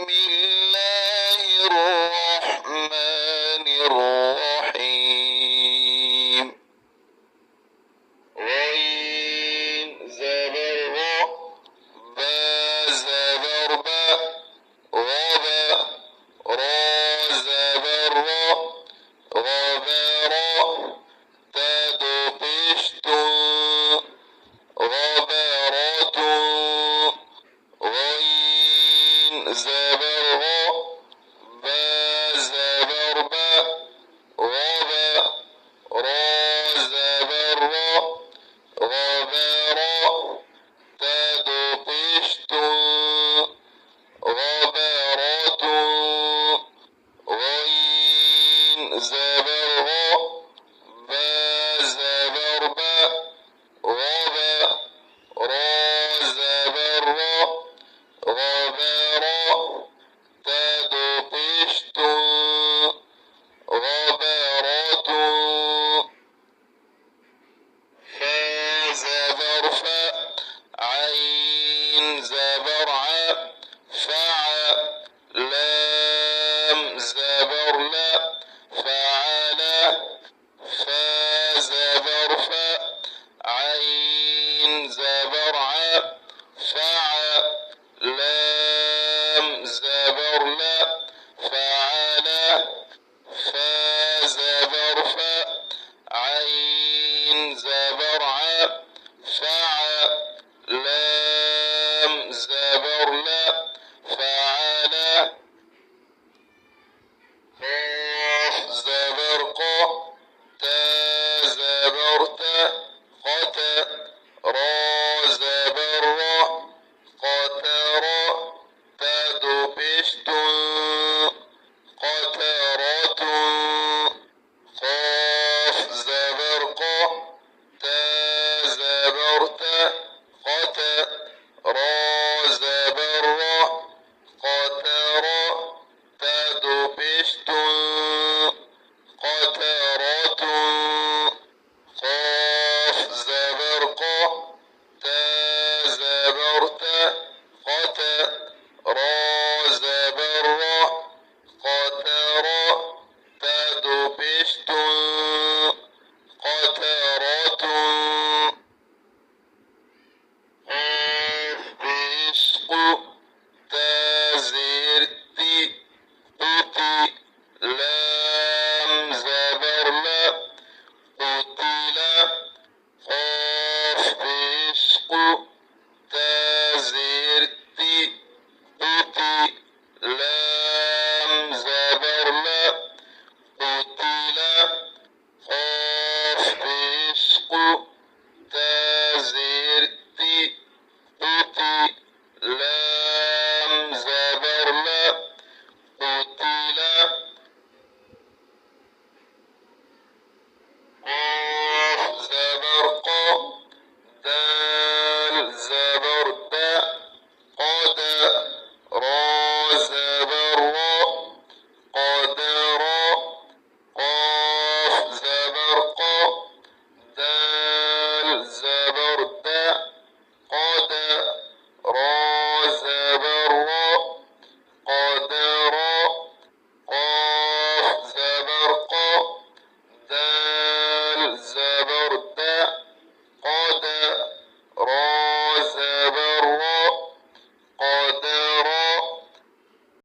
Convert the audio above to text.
الله الرحمن الرحيم. غين زبر غ، با زبر با، غبا، را زبر را، غبرا، تد قشط، غبرة، غين زبر غ، با زبر با، غبا، را زبر را، غبرا، تد قشط، غبرة، غين زبر غ، با زبر با، غبا، را زبر را، غبرا، تد قشط، غبرة، فا زبر فا، عين زبر ع، فع، لام زبر لا، فعلا، فا زبر فا، عين زبر ع، فع، لام زبر لا،